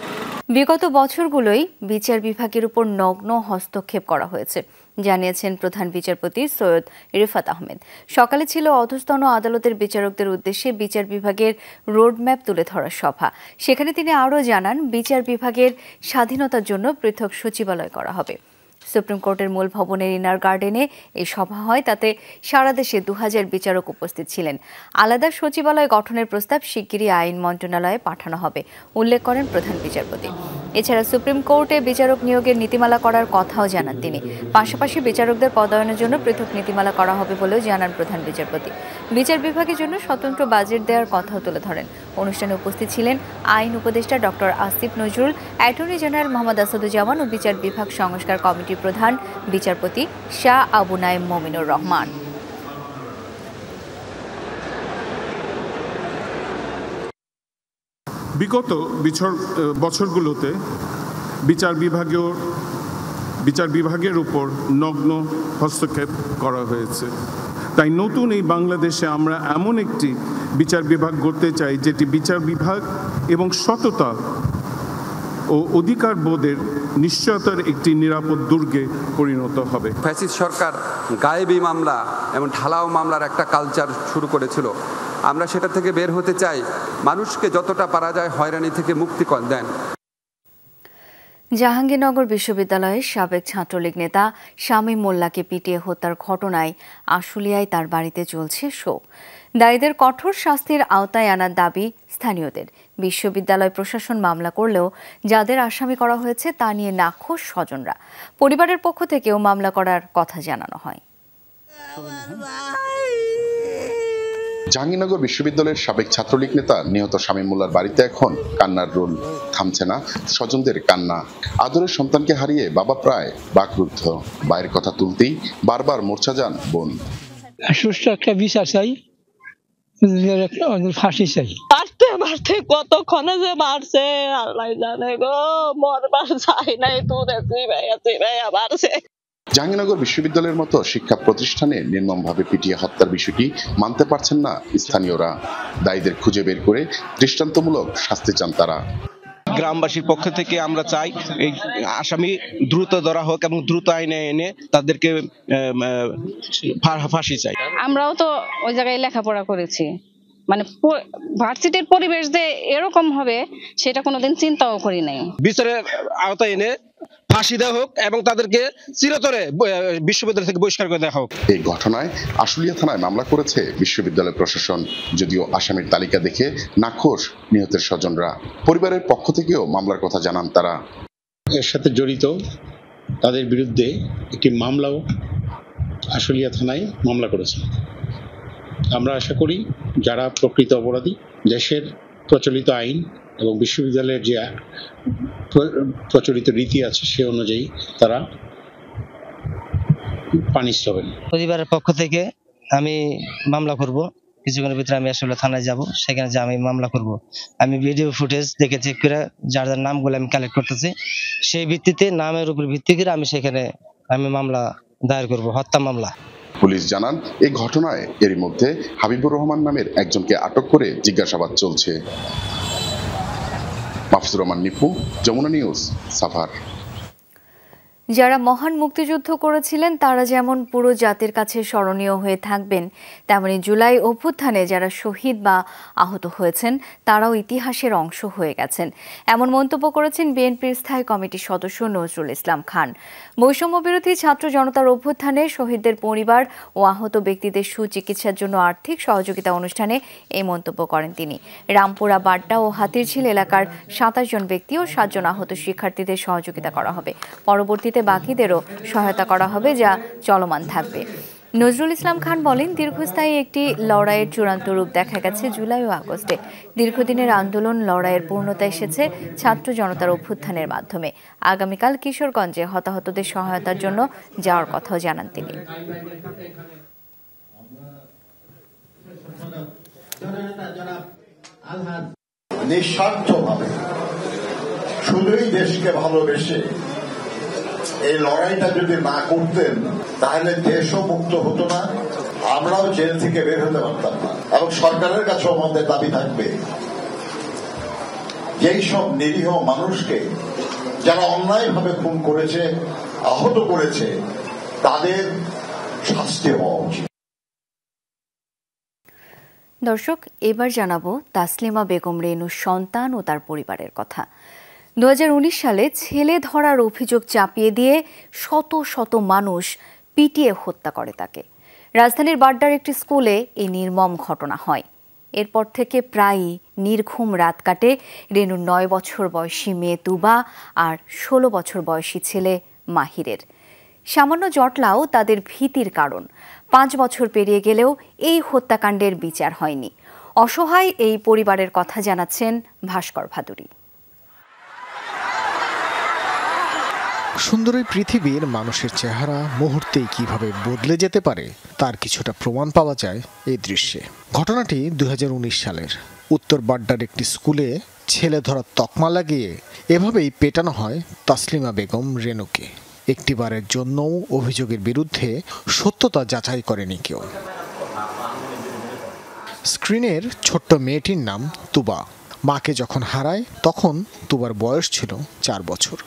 বিগত বছরগুলোই বিচার বিভাগের উপর নগ্ন হস্তক্ষেপ করা হয়েছে জানিয়েছেন প্রধান বিচারপতি সৈয়দ রিফাত আহমেদ। সকালে ছিল অধস্তন আদালতের বিচারকদের উদ্দেশ্যে বিচার বিভাগের রোডম্যাপ তুলে ধরার সভা। সেখানে তিনি আরও জানান, বিচার বিভাগের স্বাধীনতার জন্য পৃথক সচিবালয় করা হবে। সুপ্রিম কোর্টের মূল ভবনের ইনার গার্ডেনে এই সভা হয়, তাতে সারা দেশে 2000 বিচারক উপস্থিত ছিলেন। আলাদা সচিবালয় গঠনের প্রস্তাব শিগগিরই আইন মন্ত্রণালয়ে পাঠানো হবে উল্লেখ করেন প্রধান বিচারপতি। এছাড়া সুপ্রিম কোর্টে বিচারক নিয়োগের নীতিমালা করার কথাও জানান তিনি। পাশাপাশি বিচারকদের পদায়নের জন্য পৃথক নীতিমালা করা হবে বলেও জানান প্রধান বিচারপতি। বিচার বিভাগের জন্য স্বতন্ত্র বাজেট দেওয়ার কথাও তুলে ধরেন। অনুষ্ঠানে উপস্থিত ছিলেন আইন উপদেষ্টা doctor Asif Nazrul, attorney general Mohammad Asaduzzaman ও বিচার বিভাগ সংস্কার কমিটির প্রধান বিচারপতি শাহ আবু নাইম মমিনুর রহমান। বিগত বছরগুলোতে বিচার বিভাগের উপর নগ্ন হস্তক্ষেপ করা হয়েছে। তাই নতুন এই বাংলাদেশে আমরা এমন একটি বিচার বিভাগ গড়তে চাই যেটি বিচার বিভাগ এবং সততা ও অধিকার বোধের নিশ্চয়তার একটি নিরাপদ দুর্গে পরিণত হবে। ফ্যাসিস্ট সরকার গায়েবী মামলা এবং ঢালাও মামলার একটা কালচার শুরু করেছিল। আমরা সেটা থেকে বের হতে চাই, মানুষকে যতটা পারা যায় হয়রানি থেকে মুক্তি দেন। জাহাঙ্গীরনগর বিশ্ববিদ্যালয়ের সাবেক ছাত্রলীগ নেতা শামীম মোল্লাকে পিটিয়ে হত্যার ঘটনায় আশুলিয়ায় তার বাড়িতে চলছে শোক। দায়ীদের কঠোর শাস্তির আওতায় আনার দাবি স্থানীয়দের। বিশ্ববিদ্যালয় প্রশাসন মামলা করলেও যাদের আসামি করা হয়েছে তা নিয়ে নাখোশ স্বজনরা। পরিবারের পক্ষ থেকেও মামলা করার কথা জানানো হয়। জাহাঙ্গীরনগর বিশ্ববিদ্যালয়ের সাবেক ছাত্রলীগ নেতা নিহত শামীম মোল্লার বাড়িতে এখন কান্নার রোল থামছে না স্বজনদের কান্না। আদরের সন্তানকে হারিয়ে বাবা প্রায় বাকরুদ্ধ। ভাইয়ের কথা তুলতেই বারবার মূর্ছা যান বোন। সুষ্ঠু একটা বিচার চাই, ফাঁসি চাই। মারতে মারতে কতক্ষণে যে মারছে আল্লাহ জানে গো, মরবার চাই নাই তো ভাইয়া মারছে। জাহাঙ্গীরনগর বিশ্ববিদ্যালয়ের মতো শিক্ষা প্রতিষ্ঠানে নির্মমভাবে পিটিয়ে হত্যার বিষয়টি মানতে পারছেন না স্থানীয়রা। দায়ীদের খুঁজে বের করে দৃষ্টান্তমূলক শাস্তি চান তারা। গ্রামবাসীর পক্ষ থেকে আমরা চাই এই আসামি দ্রুত ধরা হোক এবং দ্রুত আইনে এনে তাদেরকে ফাঁসি চাই। আমরাও তো ওই জায়গায় লেখাপড়া করেছি, মানে ভার্সিটির পরিবেশ যে এরকম হবে সেটা কোনোদিন চিন্তাও করি নাই। বিচারের আওতায় এনে ফাঁসি দেওয়া হোক এবং তাদেরকে চিরতরে বিশ্ববিদ্যালয় থেকে বহিষ্কার করে দেওয়া হোক। এই ঘটনায় আশুলিয়া থানায় মামলা করেছে বিশ্ববিদ্যালয় প্রশাসন। যদিও আসামির তালিকা দেখে নাখোশ নিহতের স্বজনরা। পরিবারের পক্ষ থেকেও মামলার কথা জানান তারা। এর সাথে জড়িত তাদের বিরুদ্ধে একটি মামলাও আশুলিয়া থানায় মামলা করেছে। আমরা আশা করি যারা প্রকৃত অপরাধী, দেশের প্রচলিত আইন এবং বিশ্ববিদ্যালয়ের যে প্রচলিত রীতি আছে সে অনুযায়ী তারা পানিশ হবেন। পরিবারের পক্ষ থেকে আমি মামলা করব, কিছুক্ষণের ভিতরে আমি আসলে থানায় যাব, সেখানে যে আমি মামলা করব। আমি ভিডিও ফুটেজ দেখে চেক করে যার যার নামগুলো আমি কালেক্ট করতেছি, সেই ভিত্তিতে নামের উপর ভিত্তি করে আমি মামলা দায়ের করব, হত্যা মামলা। পুলিশ জানান এই ঘটনায় এরই মধ্যে হাবিবুর রহমান নামের একজনকে আটক করে জিজ্ঞাসাবাদ চলছে। মাহফুজুর রহমান নিপু, যমুনা নিউজ, সাভার। যারা মহান মুক্তিযুদ্ধ করেছিলেন তারা যেমন পুরো জাতির কাছে স্মরণীয় হয়ে থাকবেন, তেমনি জুলাই অভ্যুত্থানে যারা শহীদ বা আহত হয়েছেন তারাও ইতিহাসের অংশ হয়ে গেছেন, এমন মন্তব্য করেছেন বিএনপির স্থায়ী কমিটির সদস্য নজরুল ইসলাম খান। বৈষম্য বিরোধী ছাত্র জনতার অভ্যুত্থানে শহীদদের পরিবার ও আহত ব্যক্তিদের সুচিকিৎসার জন্য আর্থিক সহযোগিতা অনুষ্ঠানে এই মন্তব্য করেন তিনি। রামপুরা, বাড্ডা ও হাতিরঝিল এলাকার ২৭ জন ব্যক্তি ও ৭ জন আহত শিক্ষার্থীদের সহযোগিতা করা হবে। পরবর্তীতে বাকিদেরও সহায়তা করা হবে, যা চলমান থাকবে। নজরুল ইসলাম খান বলেন, দীর্ঘস্থায়ী একটি লড়াইয়ের চূড়ান্ত রূপ দেখা গেছে জুলাই ও আগস্টে। দীর্ঘদিনের আন্দোলন লড়াইয়ের পূর্ণতা এসেছে ছাত্র জনতার অভ্যুত্থানের মাধ্যমে। আগামীকাল কিশোরগঞ্জে হতাহতদের সহায়তার জন্য যাওয়ার কথাও জানান তিনি। নিঃস্বার্থভাবে শুধুই দেশকে ভালোবেসে এই লড়াইটা যদি না করতেন তাহলে দেশও মুক্ত হতো না, আমরাও জেল থেকে বের হতে পারতাম না। এবং সরকারের কাছেও আমাদের দাবি থাকবে, যেই সব নিরীহ মানুষকে যারা অন্যায়ভাবে খুন করেছে, আহত করেছে, তাদের শাস্তি হওয়া উচিত। দর্শক, এবার জানাবো তাসলিমা বেগম রেনুর সন্তান ও তার পরিবারের কথা। 2019 সালে ছেলে ধরার অভিযোগ চাপিয়ে দিয়ে শত শত মানুষ পিটিয়ে হত্যা করে তাকে। রাজধানীর বাড্ডার একটি স্কুলে এই নির্মম ঘটনা হয়। এরপর থেকে প্রায়ই নির্ঘুম রাত কাটে রেনুর 9 বছর বয়সী মেয়ে তুবা আর 16 বছর বয়সী ছেলে মাহিরের। সামান্য জটলাও তাদের ভীতির কারণ। 5 বছর পেরিয়ে গেলেও এই হত্যাকাণ্ডের বিচার হয়নি। অসহায় এই পরিবারের কথা জানাচ্ছেন ভাস্কর ভাদুরী। সুন্দর পৃথিবীর মানুষের চেহারা মুহূর্তেই কিভাবে বদলে যেতে পারে তার কিছুটা প্রমাণ পাওয়া যায় এই দৃশ্যে। ঘটনাটি 2019 সালের। উত্তর বাড্ডার একটি স্কুলে ছেলে ধরার তকমা লাগিয়ে এভাবেই পেটানো হয় তাসলিমা বেগম রেনুকে। একটিবারের জন্যও অভিযোগের বিরুদ্ধে সত্যতা যাচাই করেনি কেউ। স্ক্রিনের ছোট্ট মেয়েটির নাম তুবা। মাকে যখন হারায় তখন তুবার বয়স ছিল 4 বছর।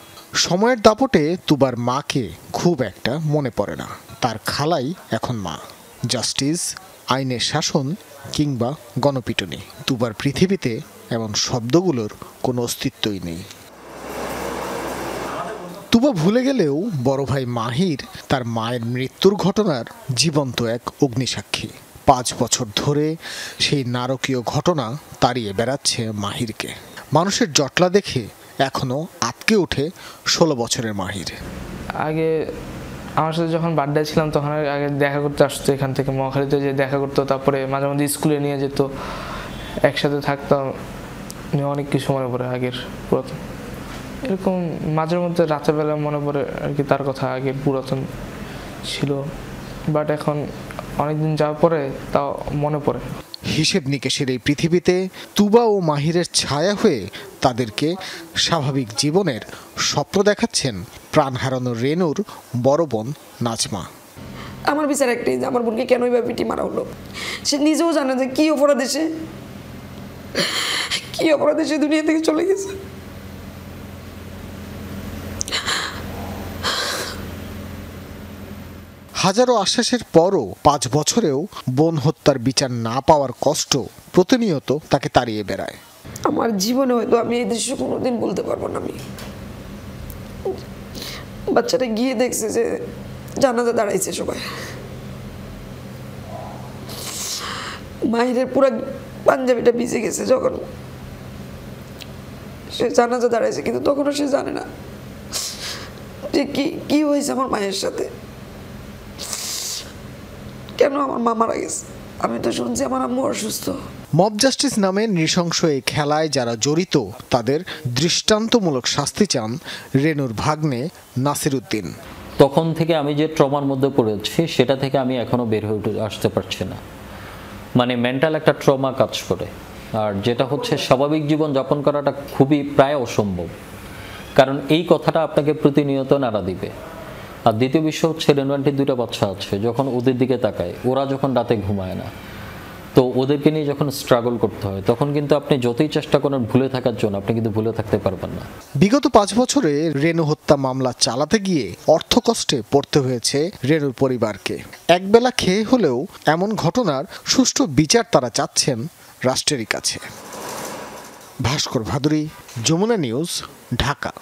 সময়ের দাপটে তুবার মাকে খুব একটা মনে পড়ে না। তার খালাই এখন মা। জাস্টিস, আইনের শাসন কিংবা গণপিটুনি, তুবার পৃথিবীতে এমন শব্দগুলোর কোনো অস্তিত্বই নেই। তুবা ভুলে গেলেও বড় ভাই মাহির তার মায়ের মৃত্যুর ঘটনার জীবন্ত এক অগ্নিসাক্ষী। 5 বছর ধরে সেই নারকীয় ঘটনা তাড়িয়ে বেড়াচ্ছে মাহিরকে। মানুষের জটলা দেখে এখনো আটকে ওঠে 16 বছরের মাহির। আগে আমার সাথে যখন বাড্ডায় ছিলাম তখন আগে দেখা করতে আসতো, এখান থেকে মহাখালীতে যে দেখা করতো, তারপরে মাঝে মাঝে স্কুলে নিয়ে যেত, একসাথে থাকতাম অনেক কিছু মনে পড়ে আগের পুরাতন। এরকম মাঝের মধ্যে রাতের বেলা মনে পড়ে আর কি তার কথা, আগের পুরাতন ছিল, বাট এখন অনেকদিন যাওয়ার পরে তাও মনে পড়ে। হিসেব নিকেশের এই পৃথিবীতে তুবা ও মাহিরের ছায়া হয়ে তাদেরকে স্বাভাবিক জীবনের স্বপ্ন দেখাচ্ছেন প্রাণ হারানো রেনুর বড় বোন নাজমা। আমার বিচার একটাই, যে আমার বোনকে কেন এইভাবে পিটি মারা হলো। সে নিজেও জানে যে কি অপরাধে সে দুনিয়া থেকে চলে গেছে। হাজারো আশ্বাসের পরও 5 বছরেও বোন হত্যার বিচার না পাওয়ার কষ্ট প্রতিনিয়ত তাকে তাড়িয়ে বেড়ায়। আমার জীবনে হয়তো আমি এই দৃশ্য কোনোদিন বলতে পারবো না। আমি বাচ্চাটা গিয়ে দেখছে যে জানাজা দাঁড়াইছে সবাই, মাহিরের পুরো পাঞ্জাবিটা ভিজে গেছে যখন সে জানাজা দাঁড়াইছে, কিন্তু তখনও সে জানে না যে কি হয়েছে আমার মায়ের সাথে, কেন আমার মা মারা গেছে। আমি তো শুনছি আমার আম্মু অসুস্থ। মব জাস্টিস নামে নৃশংস এই খেলায় যারা জড়িত তাদের দৃষ্টান্তমূলক শাস্তি চান রেনুর ভাগ্নে নাসির উদ্দিন। তখন থেকে আমি যে ট্রমার মধ্যে পড়েছি সেটা থেকে আমি এখনো বের হয়ে আসতে পারছি না, মানে মেন্টাল একটা ট্রমা কাজ করে। আর যেটা হচ্ছে স্বাভাবিক জীবন যাপন করাটা খুবই প্রায় অসম্ভব, কারণ এই কথাটা আপনাকে প্রতিনিয়ত নাড়া দিবে। আর দ্বিতীয় বিষয় হচ্ছে রেনু আন্টির 2টা বাচ্চা আছে, যখন ওদের দিকে তাকায়, ওরা যখন রাতে ঘুমায় না, তো ওদেরকে নিয়ে যখন স্ট্রাগল করতে হয় তখন কিন্তু আপনি যতই চেষ্টা করেন ভুলে থাকার জন্য আপনি কিন্তু ভুলে থাকতে পারবেন না। বিগত 5 বছরে রেনু হত্যা মামলা চালাতে গিয়ে অর্থকষ্টে পড়তে হয়েছে রেনুর পরিবারকে। একবেলা খেয়ে হলেও এমন ঘটনার সুষ্ঠু বিচার তারা চাচ্ছেন রাষ্ট্রেরই কাছে। ভাস্কর ভাদুরী, যমুনা নিউজ, ঢাকা।